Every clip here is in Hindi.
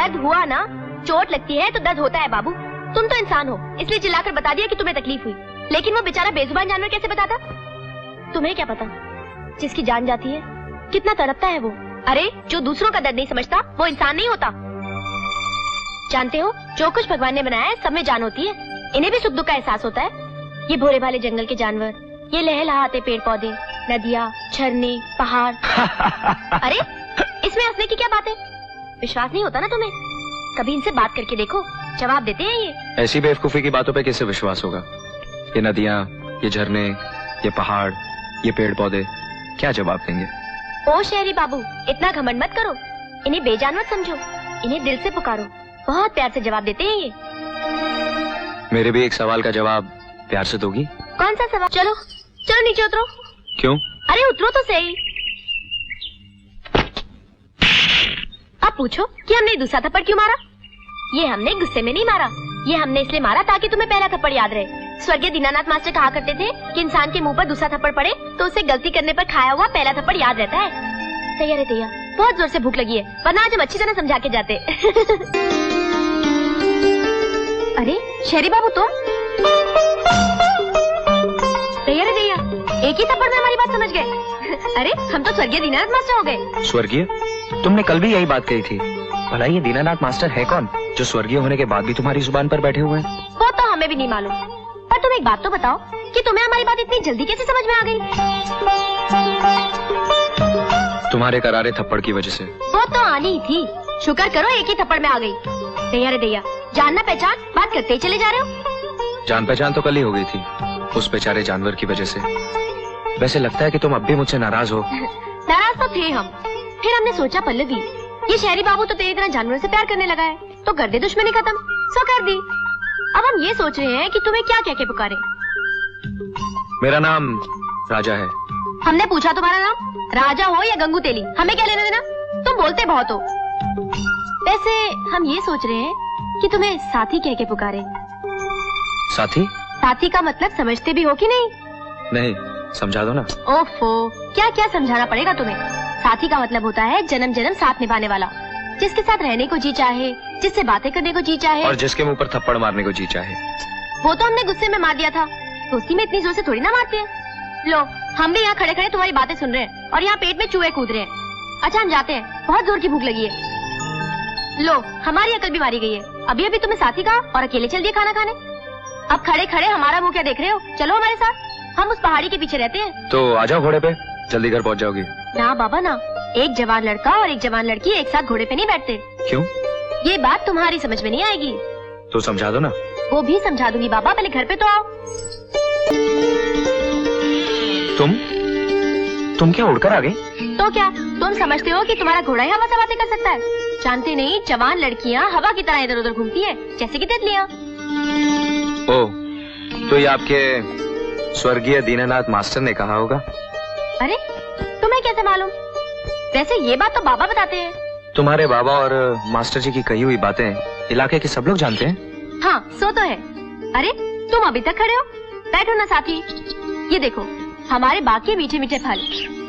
दर्द हुआ ना, चोट लगती है तो दर्द होता है बाबू। तुम तो इंसान हो, इसलिए चिल्लाकर बता दिया कि तुम्हें तकलीफ हुई, लेकिन वो बेचारा बेजुबान जानवर कैसे बताता? तुम्हें क्या पता, जिसकी जान जाती है कितना तड़पता है वो। अरे जो दूसरों का दर्द नहीं समझता वो इंसान नहीं होता। जानते हो, जो कुछ भगवान ने बनाया है सब में जान होती है, इन्हें भी सुख दुख का एहसास होता है। ये भोरे भाले जंगल के जानवर, ये लहलहाते पेड़ पौधे, नदियाँ, झरने, पहाड़। अरे इसमें हंसने की क्या बात है? विश्वास नहीं होता ना तुम्हें? कभी इनसे बात करके देखो, जवाब देते हैं ये। ऐसी बेवकूफी की बातों पे कैसे विश्वास होगा? ये नदियाँ, ये झरने, ये पहाड़, ये पेड़ पौधे क्या जवाब देंगे? ओ शहरी बाबू, इतना घमंड मत करो, इन्हें बेजान मत समझो, इन्हें दिल से पुकारो, बहुत प्यार से जवाब देते हैं ये। मेरे भी एक सवाल का जवाब प्यार से दोगी? कौन सा सवाल? चलो चलो नीचे उतरो। क्यों? अरे उतरो तो सही। अब पूछो कि हमने दूसरा थप्पड़ क्यों मारा? ये हमने गुस्से में नहीं मारा, ये हमने इसलिए मारा ताकि तुम्हें पहला थप्पड़ याद रहे। स्वर्गीय दीनानाथ मास्टर कहा करते थे कि इंसान के मुंह पर दूसरा थप्पड़ पड़े तो उसे गलती करने पर खाया हुआ पहला थप्पड़ याद रहता है। तैयार है तैयार, बहुत जोर से भूख लगी है, वरना आज हम अच्छी तरह समझा के जाते। अरे शहरी बाबू तुम? तैयार है तैयार, एक ही थप्पड़ में हमारी बात समझ गए। अरे हम तो स्वर्गीय दीनानाथ मास्टर हो गए। स्वर्गीय? तुमने कल भी यही बात कही थी। भला ये दीनानाथ मास्टर है कौन जो स्वर्गीय होने के बाद भी तुम्हारी जुबान पर बैठे हुए हैं? वो तो हमें भी नहीं मालूम, पर तुम एक बात तो बताओ कि तुम्हें हमारी बात इतनी जल्दी कैसे समझ में आ गई? तुम्हारे करारे थप्पड़ की वजह से। वो तो आनी ही थी, शुक्र करो एक ही थप्पड़ में आ गई। दैया रे दैया, जानना पहचान बात करते ही चले जा रहे हो। जान पहचान तो कल ही हो गई थी, उस बेचारे जानवर की वजह से। वैसे लगता है कि तुम अब भी मुझसे नाराज हो। नाराज तो थे हम, फिर हमने सोचा पल्लवी, ये शहरी बाबू तो तेरी तरह जानवरों से प्यार करने लगा है, तो कर दे दुश्मनी खत्म, सो कर दी। अब हम ये सोच रहे हैं कि तुम्हें क्या कह के पुकारे। मेरा नाम राजा है। हमने पूछा तुम्हारा नाम? राजा हो या गंगू तेली, हमें क्या लेना देना, तुम बोलते बहुत हो। वैसे हम ये सोच रहे हैं कि तुम्हें साथी कह के पुकारे। साथी? साथी का मतलब समझते भी हो कि नहीं? नहीं, समझा दो ना। ओफो, क्या क्या समझाना पड़ेगा तुम्हें। साथी का मतलब होता है जन्म जन्म साथ निभाने वाला, जिसके साथ रहने को जी चाहे, जिससे बातें करने को जी चाहे, और जिसके मुंह पर थप्पड़ मारने को जी चाहे। वो तो हमने गुस्से में मार दिया था, दोस्ती में इतनी जोर से थोड़ी ना मारते हैं। लो, हम भी यहाँ खड़े खड़े तुम्हारी बातें सुन रहे हैं और यहाँ पेट में चूहे कूद रहे हैं। अच्छा हम जाते हैं, बहुत जोर की भूख लगी है। लो, हमारी अकल भी मारी गई है, अभी अभी तुम्हें साथी कहा और अकेले चल दिए खाना खाने। अब खड़े खड़े हमारा मुंह क्या देख रहे हो, चलो हमारे साथ, हम उस पहाड़ी के पीछे रहते हैं। तो आ जाओ घोड़े पे, जल्दी घर पहुँच जाओगी। ना बाबा ना, एक जवान लड़का और एक जवान लड़की एक साथ घोड़े पे नहीं बैठते। क्यों? ये बात तुम्हारी समझ में नहीं आएगी। तो समझा दो ना। वो भी समझा दूंगी बाबा, पहले घर पे तो आओ। तुम क्या उड़कर आ गई? तो क्या तुम समझते हो कि तुम्हारा घोड़ा ही हवा से बातें कर सकता है? जानते नहीं, जवान लड़कियां हवा की तरह इधर उधर घूमती है, जैसे कि तितलियां। ओह, तो ये आपके स्वर्गीय दीनानाथ मास्टर ने कहा होगा। अरे तुम्हें कैसे मालूम? वैसे ये बात तो बाबा बताते हैं। तुम्हारे बाबा और मास्टर जी की कही हुई बातें इलाके के सब लोग जानते हैं। हाँ, सो तो है। अरे तुम अभी तक खड़े हो, बैठो ना साथी। ये देखो हमारे बाकी मीठे मीठे फल,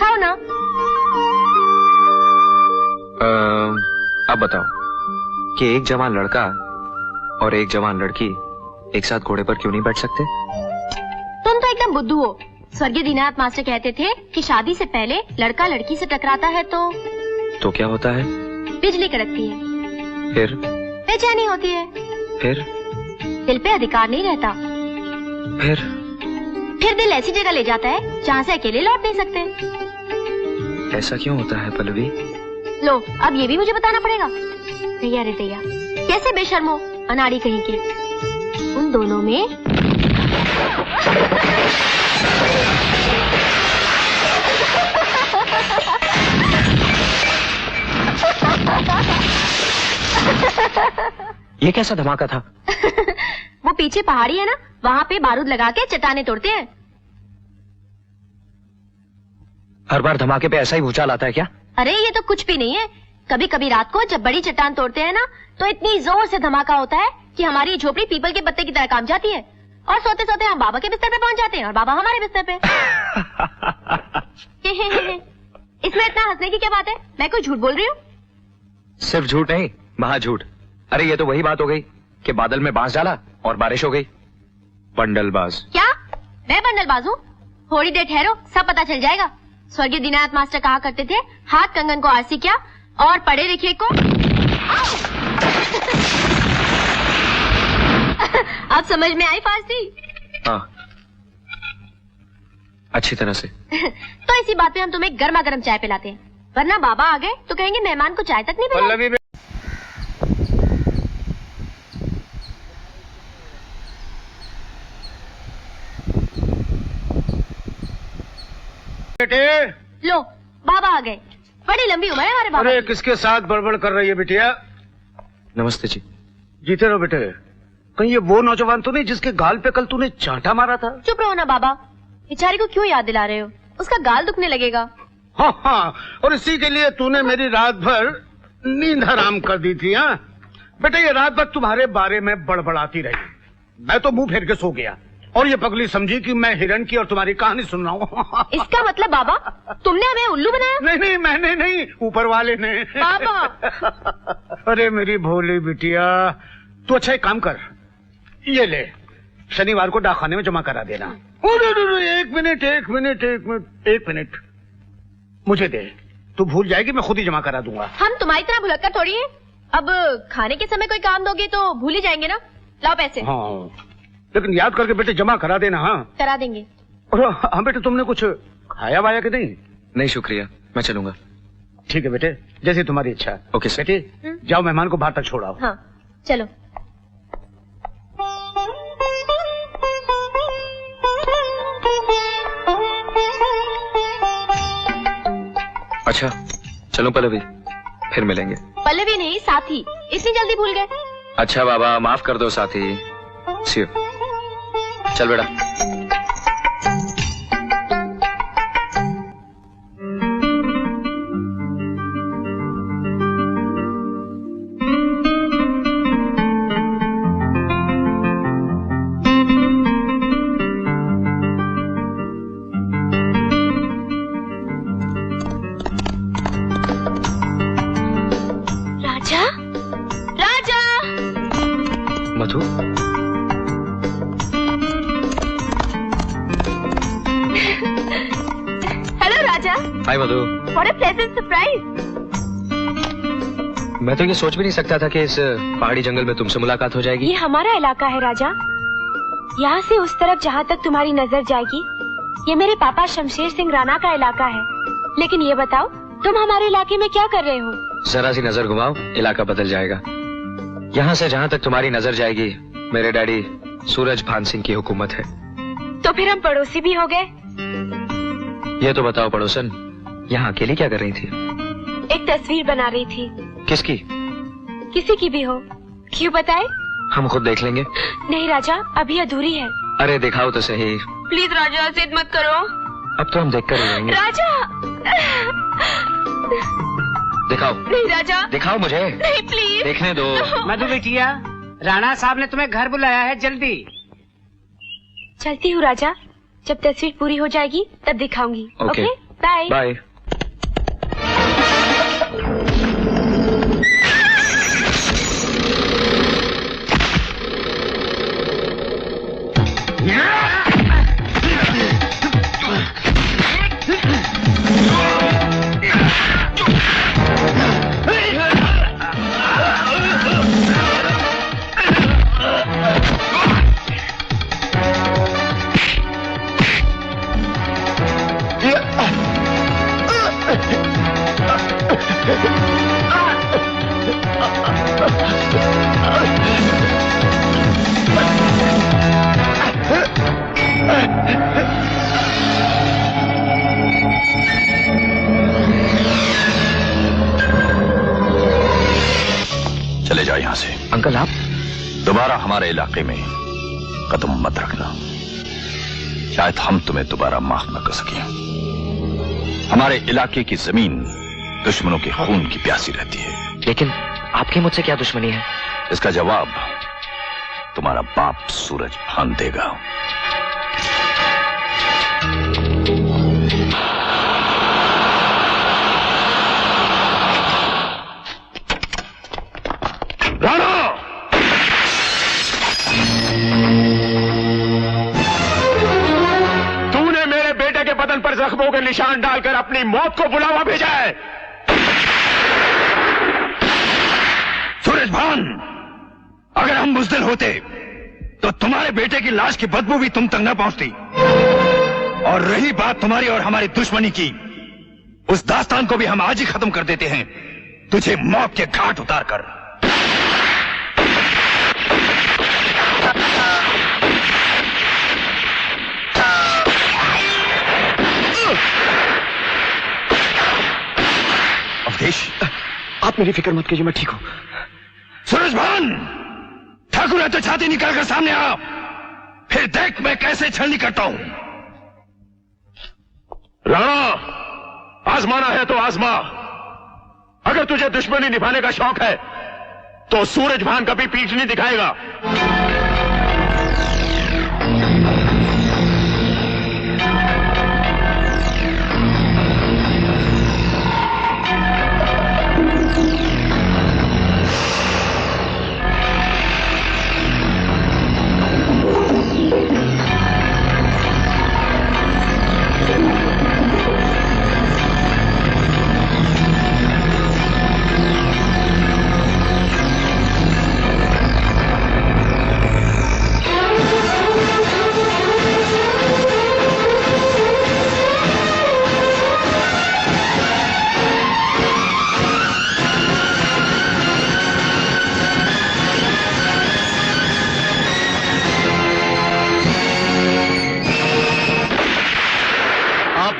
खाओ ना। अब बताओ कि एक जवान लड़का और एक जवान लड़की एक साथ घोड़े पर क्यों नहीं बैठ सकते? तुम तो एकदम बुद्धू हो। स्वर्गीय दीनानाथ मास्टर कहते थे कि शादी से पहले लड़का लड़की से टकराता है तो क्या होता है? बिजली कड़कती है, फिर बेचैनी होती है, फिर दिल पे अधिकार नहीं रहता, फिर दिल ऐसी जगह ले जाता है जहाँ से अकेले लौट नहीं सकते। ऐसा क्यों होता है पल्लवी? लो, अब ये भी मुझे बताना पड़ेगा। दैया रे दैया, कैसे बेशर्मो अनाड़ी कहीं के। उन दोनों में ये कैसा धमाका था? वो पीछे पहाड़ी है ना, वहाँ पे बारूद लगा के चट्टाने तोड़ते हैं। हर बार धमाके पे ऐसा ही भूचाल आता है क्या? अरे ये तो कुछ भी नहीं है, कभी कभी रात को जब बड़ी चट्टान तोड़ते हैं ना, तो इतनी जोर से धमाका होता है कि हमारी झोपड़ी पीपल के पत्ते की तरह काम जाती है, और सोते सोते हम बाबा के बिस्तर पे पहुँच जाते हैं और बाबा हमारे बिस्तर पे। इसमें इतना हंसने की क्या बात है? मैं कोई झूठ बोल रही हूँ? सिर्फ झूठ नहीं, महा झूठ। अरे ये तो वही बात हो गई कि बादल में बांस डाला और बारिश हो गई। बंडलबाज। क्या मैं बंडलबाज हूँ? थोड़ी देर ठहरो, सब पता चल जाएगा। स्वर्गीय दीनानाथ मास्टर कहा करते थे, हाथ कंगन को आरसी क्या और पढ़े लिखे को अब समझ में आई फारसी? हाँ, अच्छी तरह से। तो इसी बात पे हम तुम्हें गर्मा गर्म चाय पिलाते हैं, वरना बाबा आ गए तो कहेंगे मेहमान को चाय तक नहीं पिलाई। बेटे लो बाबा आ गए। बड़ी लंबी उम्र है हमारे बाबा अरे की। किसके साथ बड़बड़ कर रही है बिटिया? नमस्ते जी। जीते रहो बेटे। कहीं ये वो नौजवान तो नहीं जिसके गाल पे कल तूने चांटा मारा था? चुप रहो ना बाबा, बेचारी को क्यों याद दिला रहे हो? उसका गाल दुखने लगेगा। हाँ हाँ, और इसी के लिए तूने मेरी रात भर नींद हराम कर दी थी। हाँ बेटे, ये रात भर तुम्हारे बारे में बड़बड़ाती रही, मैं तो मुंह फेर के सो गया और ये पगली समझी कि मैं हिरण की और तुम्हारी कहानी सुन रहा हूँ। इसका मतलब बाबा तुमने हमें उल्लू बनाया? नहीं नहीं, मैंने नहीं, ऊपर वाले ने। बाबा अरे मेरी भोली बिटिया, तू अच्छा एक काम कर, ये ले, शनिवार को डाकखाने में जमा करा देना। एक मिनट मुझे दे, तू भूल जाएगी, मैं खुद ही जमा करा दूंगा। हम तुम्हारी तरह भुलक्कर थोड़ी है। अब खाने के समय कोई काम दोगे तो भूल ही जाएंगे ना। लाओ पैसे। हाँ लेकिन याद करके बेटे जमा करा देना। हाँ करा देंगे। और हाँ बेटे, तुमने कुछ खाया वाया कि नहीं? नहीं शुक्रिया, मैं चलूंगा। ठीक है बेटे, जैसी तुम्हारी इच्छा। Okay sir. बेटे जाओ, मेहमान को बाहर तक छोड़ाओ। हाँ चलो। अच्छा चलो पल्लवी, फिर मिलेंगे। पल्लवी नहीं, साथी। इतनी जल्दी भूल गए? अच्छा बाबा माफ कर दो साथी। See you. चल बेटा। Raja, Raja. Madhu, hello Raja. Hi Madhu. What a pleasant surprise. मैं तो ये सोच भी नहीं सकता था कि इस पहाड़ी जंगल में तुमसे मुलाकात हो जाएगी। ये हमारा इलाका है राजा। यहाँ से उस तरफ जहाँ तक तुम्हारी नजर जाएगी, ये मेरे पापा शमशेर सिंह राणा का इलाका है। लेकिन ये बताओ, तुम हमारे इलाके में क्या कर रहे हो? जरा सी नजर घुमाओ, इलाका बदल जाएगा। यहाँ से जहाँ तक तुम्हारी नजर जाएगी, मेरे डैडी सूरज भान सिंह की हुकूमत है। तो फिर हम पड़ोसी भी हो गए। ये तो बताओ पड़ोसन, यहाँ अकेली क्या कर रही थी? एक तस्वीर बना रही थी। किसकी? किसी की भी हो। क्यों बताए? हम खुद देख लेंगे। नहीं राजा, अभी अधूरी है। अरे दिखाओ तो सही। प्लीज राजा, जिद मत करो। अब तो हम देख कर ही रहेंगे। राजा। दिखाओ। नहीं राजा। दिखाओ मुझे। नहीं प्लीज। देखने दो। मधु बिटिया, राणा साहब ने तुम्हें घर बुलाया है, जल्दी। चलती हूँ राजा, जब तस्वीर पूरी हो जाएगी तब दिखाऊंगी। Okay, bye bye. चले जाओ यहां से। अंकल आप? दोबारा हमारे इलाके में कदम मत रखना, शायद हम तुम्हें दोबारा माफ न कर सकें। हमारे इलाके की जमीन दुश्मनों के खून की प्यासी रहती है। लेकिन आपकी मुझसे क्या दुश्मनी है? इसका जवाब तुम्हारा बाप सूरज भान देगा। राणा, तूने मेरे बेटे के बदन पर जख्मों के निशान डालकर अपनी मौत को बुलावा भेजा है। सूरजभान, अगर हम बुज़दिल होते तो तुम्हारे बेटे की लाश की बदबू भी तुम तक न पहुंचती। और रही बात तुम्हारी और हमारी दुश्मनी की, उस दास्तान को भी हम आज ही खत्म कर देते हैं, तुझे मौत के घाट उतारकर। अवधेश, आप मेरी फिक्र मत कीजिए, मैं ठीक हूं। सूरजभान, ठाकुर है तो छाती निकालकर सामने आ, फिर देख मैं कैसे छलनी करता हूं। राणा, आजमाना है तो आजमा। अगर तुझे दुश्मनी निभाने का शौक है तो सूरजभान कभी पीठ नहीं दिखाएगा।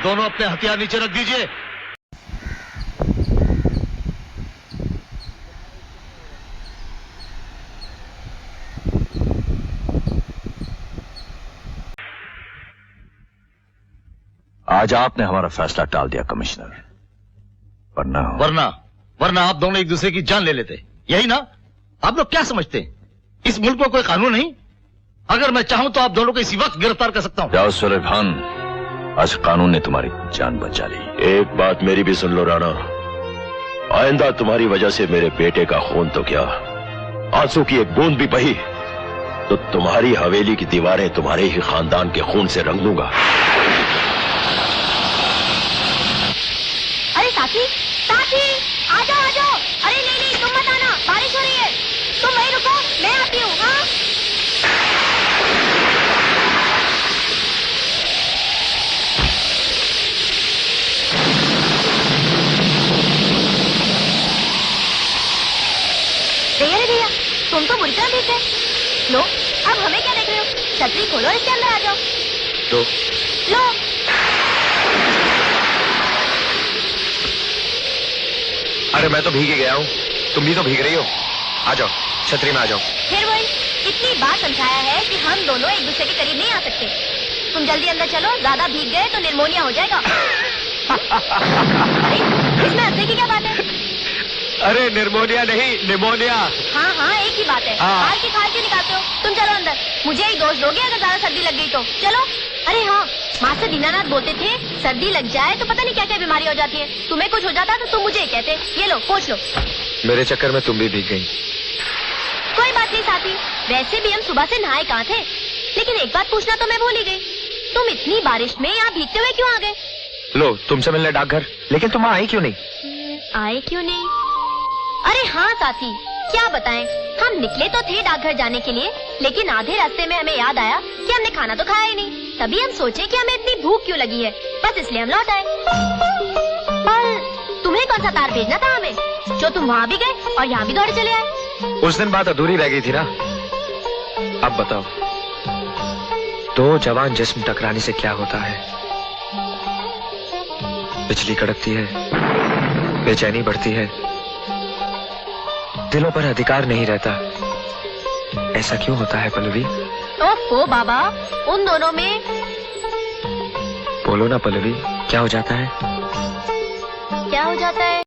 दोनों अपने हथियार नीचे रख दीजिए। आज आपने हमारा फैसला टाल दिया कमिश्नर, वरना आप दोनों एक दूसरे की जान ले लेते, यही ना? आप लोग क्या समझते हैं इस मुल्क में कोई कानून नहीं? अगर मैं चाहूं तो आप दोनों को इसी वक्त गिरफ्तार कर सकता हूं। जाओ सूरजभान, आज कानून ने तुम्हारी जान बचा ली। एक बात मेरी भी सुन लो राणा, आइंदा तुम्हारी वजह से मेरे बेटे का खून तो क्या, आंसू की एक बूंद भी बही तो तुम्हारी हवेली की दीवारें तुम्हारे ही खानदान के खून से रंग दूंगा। अरे साथी, साथी, आ जाओ आ जाओ। अरे नहीं तुम मत आना, बारिश हो रही है। तुम वहीं रुको, मैं आती हूँ। हाँ, भैया तुम तो बुरी तरह भीग गए। लो, अब हमें क्या देख रहे हो? छतरी खोलो और इसके अंदर आ जाओ। लो। अरे मैं तो भीग ही गया हूँ, तुम भी तो भीग रही हो। आ जाओ, छतरी में आ जाओ। फिर वही, इतनी बार समझाया है कि हम दोनों एक दूसरे के करीब नहीं आ सकते। तुम जल्दी अंदर चलो, ज्यादा भीग गए तो निमोनिया हो जाएगा। अरे इसमें हंसने की क्या बात है? अरे निमोनिया नहीं, निमोनिया। हाँ हाँ, एक ही बात है। बाहर की खाल क्यों निकालते हो? तुम चलो अंदर, मुझे ही दोष दोगे अगर ज्यादा सर्दी लग गई तो। चलो। अरे हाँ, मास्टर दीनानाथ बोलते थे सर्दी लग जाए तो पता नहीं क्या क्या बीमारी हो जाती है। तुम्हें कुछ हो जाता तो तुम मुझे ही कहते। ये लो, पोंछ लो। मेरे चक्कर में तुम भी भीग गई। कोई बात नहीं साथी, वैसे भी हम सुबह से नहाए कहाँ थे। लेकिन एक बात पूछना तो मैं भूल ही गई, तुम इतनी बारिश में यहाँ भीगते हुए क्यों आ गए? लो, तुमसे मिलने डाकघर, लेकिन तुम आई क्यों नहीं? आए क्यों नहीं? अरे हाँ साथी, क्या बताएं, हम निकले तो थे डाकघर जाने के लिए, लेकिन आधे रास्ते में हमें याद आया कि हमने खाना तो खाया ही नहीं। तभी हम सोचे कि हमें इतनी भूख क्यों लगी है, बस इसलिए हम लौट आए। पर तुम्हें कौन सा तार भेजना था हमें, जो तुम वहाँ भी गए और यहाँ भी दौड़े चले आए? उस दिन बात अधूरी रह गई थी ना। अब बताओ, दो जवान जिस्म टकराने से क्या होता है? बिजली कड़कती है, बेचैनी बढ़ती है, दिलों पर अधिकार नहीं रहता। ऐसा क्यों होता है पल्लवी? ओहो बाबा, उन दोनों में। बोलो ना पल्लवी, क्या हो जाता है? क्या हो जाता है?